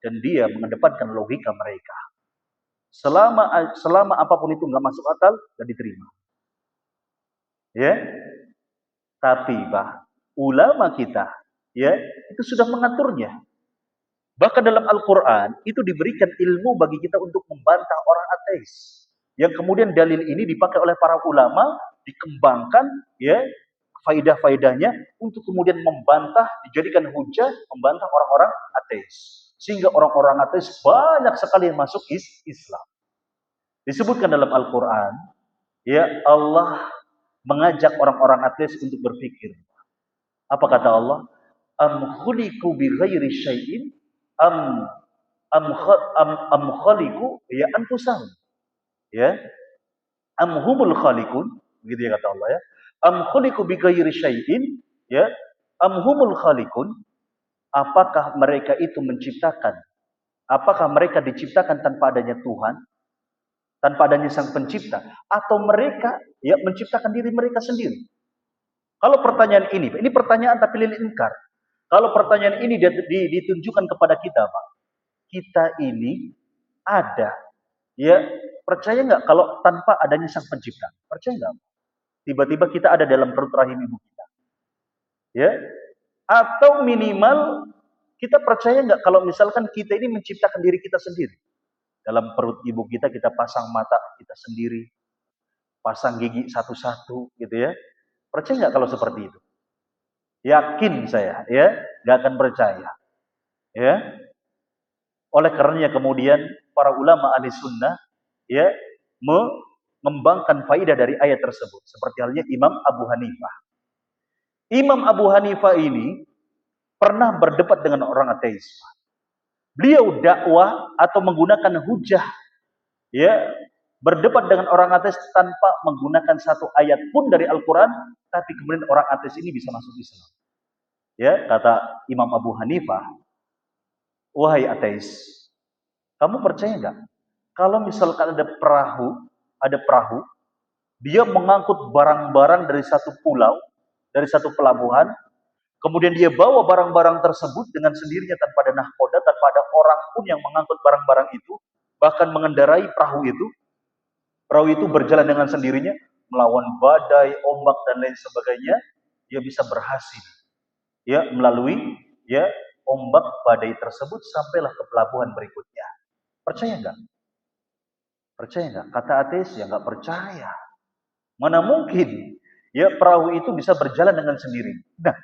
dan dia mengedepankan logika mereka. Selama apapun itu nggak masuk akal, nggak diterima. Ya, tapi Pak, ulama kita, ya, itu sudah mengaturnya. Bahkan dalam Al-Quran itu diberikan ilmu bagi kita untuk membantah orang ateis. Yang kemudian dalil ini dipakai oleh para ulama, dikembangkan, ya, faidah-faidahnya untuk kemudian membantah, dijadikan hujah, membantah orang-orang ateis. Sehingga orang-orang ateis banyak sekali yang masuk Islam. Disebutkan dalam Al-Quran, ya, Allah mengajak orang-orang ateis untuk berpikir. Apa kata Allah? am khuliqu bighairi syai'in am am khaliqu ya anfusahum, ya, am humul khaliqun, begitu ya kata Allah, ya, am khuliqu bighairi syai'in, ya, am humul khaliqun, apakah mereka itu menciptakan, apakah mereka diciptakan tanpa adanya Tuhan, tanpa adanya Sang Pencipta, atau mereka ya menciptakan diri mereka sendiri? Kalau pertanyaan ini pertanyaan tapi lil inkar. Kalau pertanyaan ini ditunjukkan kepada kita, Pak, kita ini ada, ya, percaya nggak kalau tanpa adanya Sang Pencipta? Percaya nggak? Tiba-tiba kita ada dalam perut rahim ibu kita, ya? Atau minimal kita percaya nggak kalau misalkan kita ini menciptakan diri kita sendiri? Dalam perut ibu kita, kita pasang mata kita sendiri, pasang gigi satu-satu, gitu ya. Percaya nggak kalau seperti itu? Yakin saya, ya, nggak akan percaya, ya. Oleh karenanya kemudian para ulama ahli sunnah, ya, mengembangkan faidah dari ayat tersebut. Seperti halnya Imam Abu Hanifah. Imam Abu Hanifah ini pernah berdebat dengan orang ateis. Beliau dakwah atau menggunakan hujah, ya, berdebat dengan orang ateis tanpa menggunakan satu ayat pun dari Al-Quran, tapi kemudian orang ateis ini bisa masuk Islam. Ya, kata Imam Abu Hanifah, wahai ateis, kamu percaya nggak? Kalau misalkan ada perahu, dia mengangkut barang-barang dari satu pulau, dari satu pelabuhan, kemudian dia bawa barang-barang tersebut dengan sendirinya tanpa ada nahkoda, tanpa ada orang pun yang mengangkut barang-barang itu, bahkan mengendarai perahu itu. Perahu itu berjalan dengan sendirinya, melawan badai, ombak, dan lain sebagainya. Dia bisa berhasil, ya, melalui, ya, ombak badai tersebut sampailah ke pelabuhan berikutnya. Percaya nggak? Percaya nggak? Kata ateis, ya nggak percaya. Mana mungkin, ya, perahu itu bisa berjalan dengan sendiri. Nah,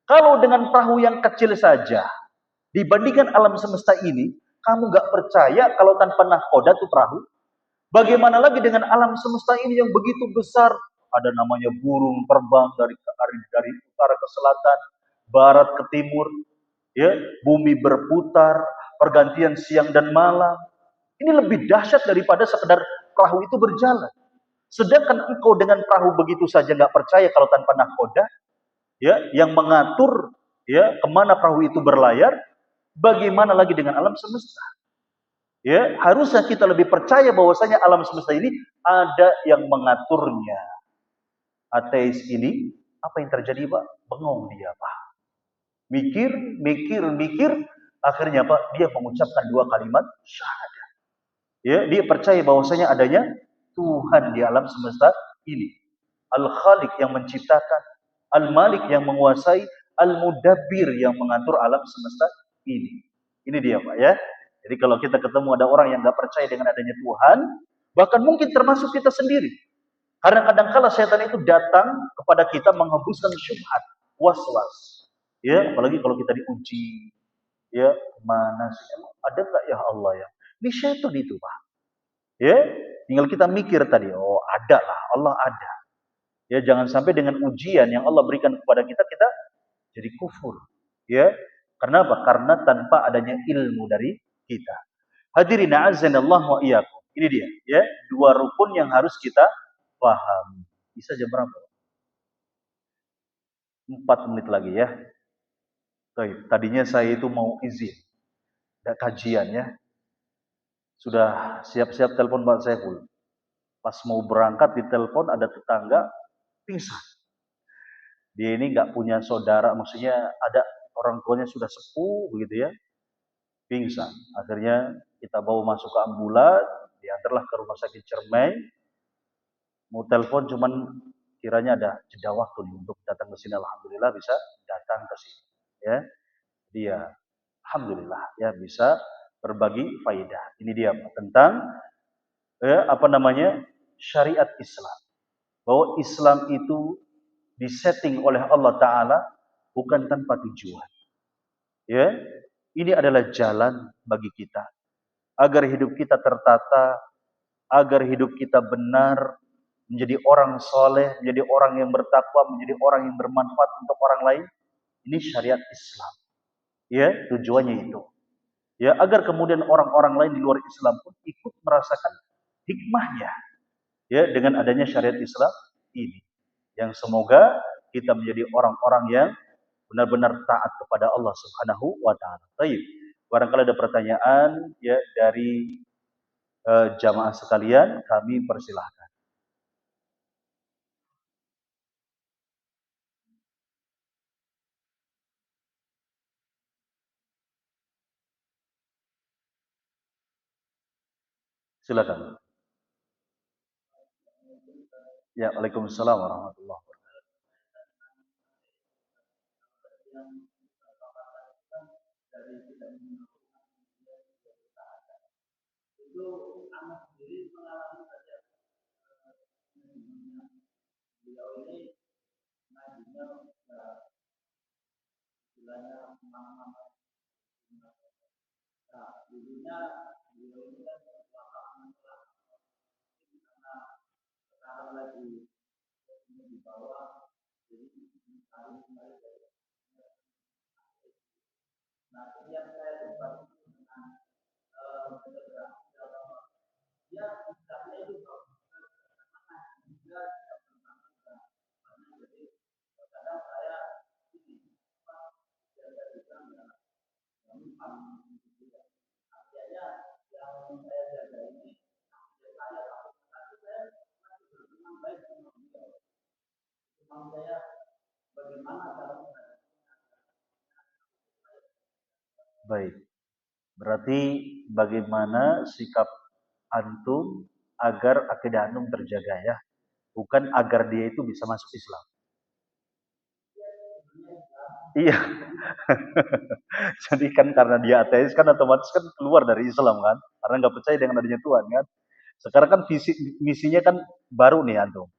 kalau dengan perahu yang kecil saja, dibandingkan alam semesta ini, kamu nggak percaya kalau tanpa nahkoda tuh perahu, bagaimana lagi dengan alam semesta ini yang begitu besar? Ada namanya burung terbang dari utara ke selatan, barat ke timur, ya, bumi berputar, pergantian siang dan malam. Ini lebih dahsyat daripada sekedar perahu itu berjalan. Sedangkan engkau dengan perahu begitu saja nggak percaya kalau tanpa nahkoda, ya, yang mengatur, ya, kemana perahu itu berlayar, bagaimana lagi dengan alam semesta? Ya, harusnya kita lebih percaya bahwasanya alam semesta ini ada yang mengaturnya. Ateis ini, apa yang terjadi, Pak? Bengong dia, Pak. Mikir, akhirnya Pak, dia mengucapkan dua kalimat syahadat. Ya, dia percaya bahwasanya adanya Tuhan di alam semesta ini. Al-Khaliq yang menciptakan, Al-Malik yang menguasai, Al-Mudabbir yang mengatur alam semesta ini. Ini dia, Pak, ya. Jadi kalau kita ketemu ada orang yang nggak percaya dengan adanya Tuhan, bahkan mungkin termasuk kita sendiri. Karena kadang-kala setan itu datang kepada kita menghembuskan syubhat, was-was. Ya, apalagi kalau kita diuji, ya, mana sih, emang ada nggak ya Allah ya? Ini setan itu, Pak. Ya, tinggal kita mikir tadi, oh ada lah, Allah ada. Ya, jangan sampai dengan ujian yang Allah berikan kepada kita, kita jadi kufur. Ya, karena apa? Karena tanpa adanya ilmu dari kita. Hadirin a'azzanallah wa iyyakum. Ini dia, ya, dua rukun yang harus kita pahami. Bisa jam berapa? 4 menit lagi, ya. Tadinya saya itu mau izin, ada kajian, ya. Sudah siap-siap telepon Pak Saiful. Pas mau berangkat di telepon ada tetangga pingsan. Dia ini nggak punya saudara, maksudnya ada orang tuanya sudah sepuh begitu, ya, pingsan. Akhirnya kita bawa masuk ke ambulan, diantarlah ke rumah sakit Ciremai. Mau telepon cuman kiranya ada jeda waktu nih untuk datang ke sini. Alhamdulillah bisa datang ke sini, ya. Dia alhamdulillah, ya, bisa berbagi faidah. Ini dia, Pak, tentang, ya, apa namanya, syariat Islam. Bahwa Islam itu disetting oleh Allah Ta'ala bukan tanpa tujuan. Ya, ini adalah jalan bagi kita agar hidup kita tertata, agar hidup kita benar, menjadi orang soleh, menjadi orang yang bertakwa, menjadi orang yang bermanfaat untuk orang lain. Ini syariat Islam. Ya, tujuannya itu. Ya, agar kemudian orang-orang lain di luar Islam pun ikut merasakan hikmahnya. Ya, dengan adanya syariat Islam ini. Yang semoga kita menjadi orang-orang yang benar-benar taat kepada Allah Subhanahu wa taala. Baik. Barangkali ada pertanyaan ya dari jamaah sekalian, kami persilahkan. Silakan. Ya, Waalaikumsalam warahmatullahi wabarakatuh. Baik. Berarti bagaimana sikap antum agar akidah antum terjaga ya? Bukan agar dia itu bisa masuk Islam. Iya. Jadi kan karena dia ateis kan otomatis kan keluar dari Islam kan? Karena nggak percaya dengan adanya Tuhan kan? Sekarang kan misinya kan baru nih antum.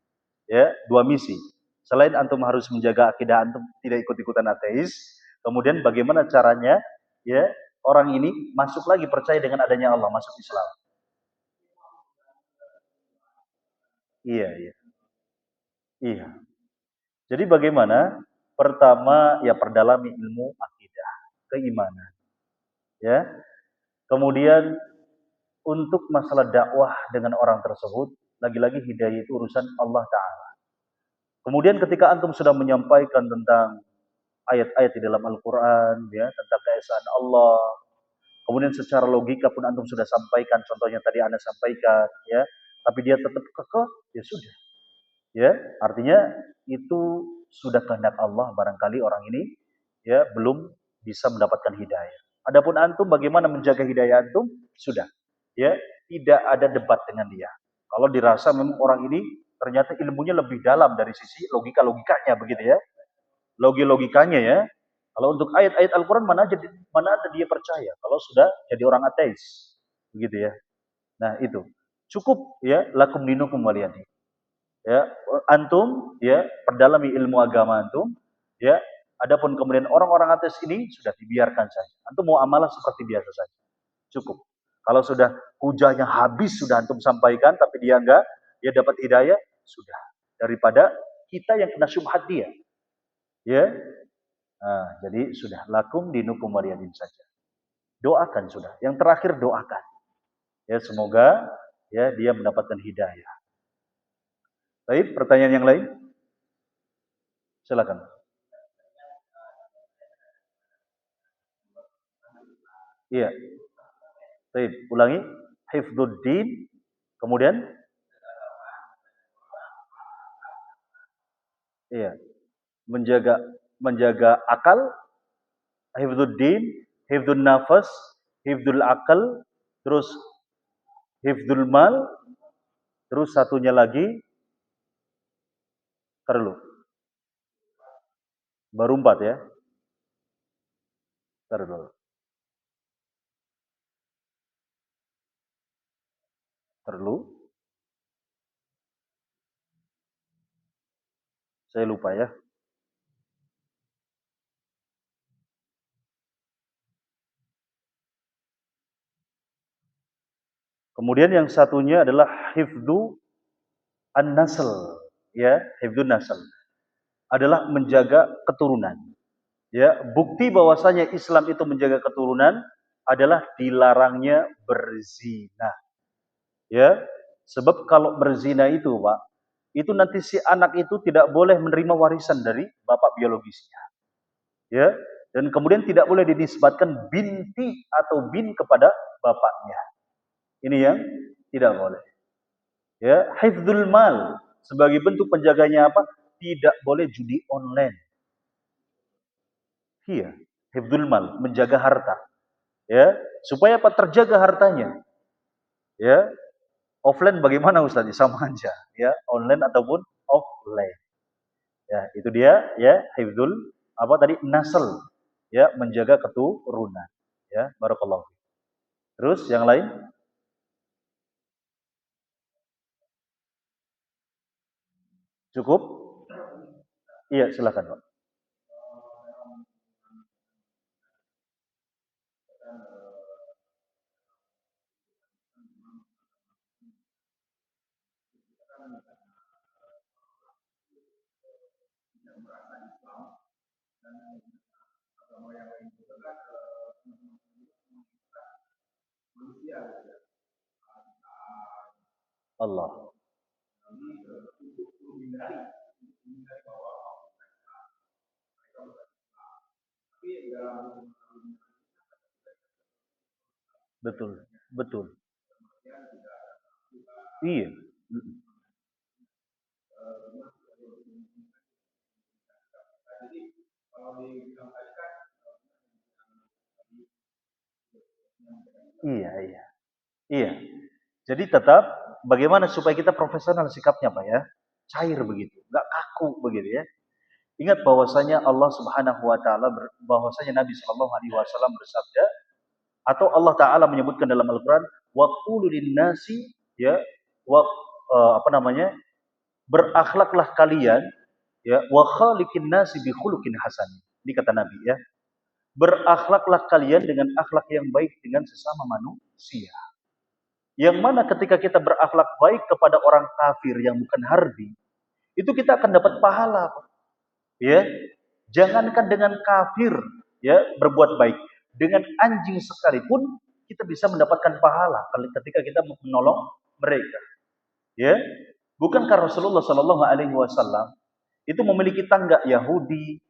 Ya, dua misi. Selain antum harus menjaga akidah antum tidak ikut-ikutan ateis, kemudian bagaimana caranya ya orang ini masuk lagi percaya dengan adanya Allah, masuk Islam. Iya, iya. Iya. Jadi bagaimana? Pertama ya perdalami ilmu akidah, keimanan, ya. Kemudian untuk masalah dakwah dengan orang tersebut, lagi-lagi hidayah itu urusan Allah Ta'ala. Kemudian ketika antum sudah menyampaikan tentang ayat-ayat di dalam Al-Quran, ya, tentang keesaan Allah, kemudian secara logika pun antum sudah sampaikan, contohnya tadi Anda sampaikan, ya, tapi dia tetap kekeh, ya sudah. Ya, artinya itu sudah kehendak Allah, barangkali orang ini ya belum bisa mendapatkan hidayah. Adapun antum bagaimana menjaga hidayah antum? Sudah. Ya, tidak ada debat dengan dia. Kalau dirasa memang orang ini ternyata ilmunya lebih dalam dari sisi logikanya begitu ya. Logikanya ya. Kalau untuk ayat-ayat Al-Qur'an mana ada dia percaya kalau sudah jadi orang ateis. Begitu ya. Nah, itu. Cukup ya lakum dinukum waliyadin. Ya, antum ya perdalami ilmu agama antum ya. Adapun kemudian orang-orang ateis ini sudah dibiarkan saja. Antum mau amalah seperti biasa saja. Cukup. Kalau sudah hujahnya habis sudah antum sampaikan tapi dia enggak, dia dapat hidayah, sudah. Daripada kita yang kena syubhat dia. Ya. Nah, jadi sudah lakum dinukum waliyadin saja. Doakan sudah. Yang terakhir doakan. Ya, semoga ya dia mendapatkan hidayah. Baik, pertanyaan yang lain? Silakan. Iya. Baik, ulangi. Hifdzuddin, kemudian iya, menjaga menjaga akal, hifdzuddin, hifdzun nafas, hifdzul akal, terus hifdzul mal, terus satunya lagi terlalu. Baru 4 ya. Terlalu. Terlalu. Saya lupa ya. Kemudian yang satunya adalah hifdzu an-nasl, ya, hifdzun nasl. Adalah menjaga keturunan. Ya, bukti bahwasanya Islam itu menjaga keturunan adalah dilarangnya berzina. Ya, sebab kalau berzina itu, Pak, itu nanti si anak itu tidak boleh menerima warisan dari bapak biologisnya. Ya, dan kemudian tidak boleh dinisbatkan binti atau bin kepada bapaknya. Ini yang tidak boleh. Ya, hifdzul mal sebagai bentuk penjaganya apa? Tidak boleh judi online. Iya, hifdzul mal, menjaga harta. Ya, supaya apa? Terjaga hartanya. Ya, offline bagaimana Ustaz? Sama aja, ya, online ataupun offline. Ya, itu dia ya, hifdzul apa tadi? Nasl. Ya, menjaga keturunan. Ya, barakallahu. Terus yang lain? Cukup? Iya, silakan, Pak. Allah. Betul, betul. Iya. Iya, iya. Iya. Jadi tetap bagaimana supaya kita profesional sikapnya, Pak ya? Cair begitu, nggak kaku begitu ya. Ingat bahwasanya Allah Subhanahu wa taala bahwasanya Nabi Shallallahu alaihi wasallam bersabda atau Allah taala menyebutkan dalam Al-Qur'an wa qulu nasi ya wa apa namanya? Berakhlaklah kalian ya wa khaliqin nasi bi khuluqin hasan. Ini kata Nabi ya. Berakhlaklah kalian dengan akhlak yang baik dengan sesama manusia. Yang mana ketika kita berakhlak baik kepada orang kafir yang bukan harbi, itu kita akan dapat pahala. Ya, jangankan dengan kafir ya berbuat baik, dengan anjing sekalipun kita bisa mendapatkan pahala ketika kita menolong mereka. Ya, bukankah Rasulullah Shallallahu Alaihi Wasallam itu memiliki tangga Yahudi,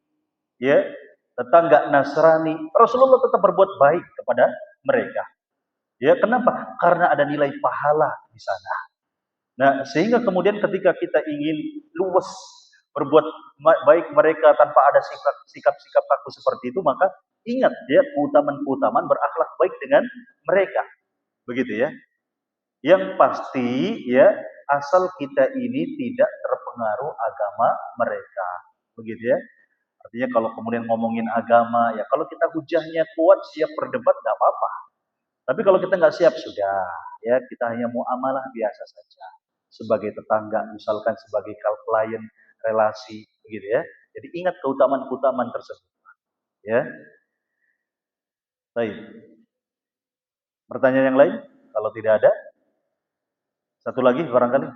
ya, tetangga Nasrani, Rasulullah tetap berbuat baik kepada mereka. Ya, kenapa? Karena ada nilai pahala di sana. Nah, sehingga kemudian ketika kita ingin luwes berbuat baik mereka tanpa ada sikap-sikap kaku seperti itu, maka ingat ya keutamaan-keutamaan berakhlak baik dengan mereka. Begitu ya. Yang pasti ya asal kita ini tidak terpengaruh agama mereka. Begitu ya. Artinya kalau kemudian ngomongin agama, ya kalau kita hujahnya kuat, siap berdebat, nggak apa-apa. Tapi kalau kita nggak siap, sudah. Ya, kita hanya muamalah biasa saja. Sebagai tetangga, misalkan sebagai klien, relasi, begitu ya. Jadi ingat keutamaan-keutamaan tersebut. Ya, baik. Pertanyaan yang lain? Kalau tidak ada, satu lagi barangkali.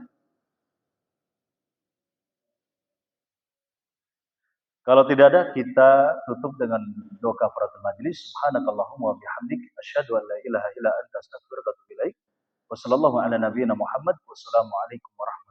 Kalau tidak ada, kita tutup dengan doa kafaratul majlis. Subhanakallahumma wa bihamdik asyhadu an la ilaha illa anta astaghfiruka wa atubu ilaik. Wassallallahu ala nabiyyina Muhammad. Wassalamualaikum warahmatullahi wabarakatuh.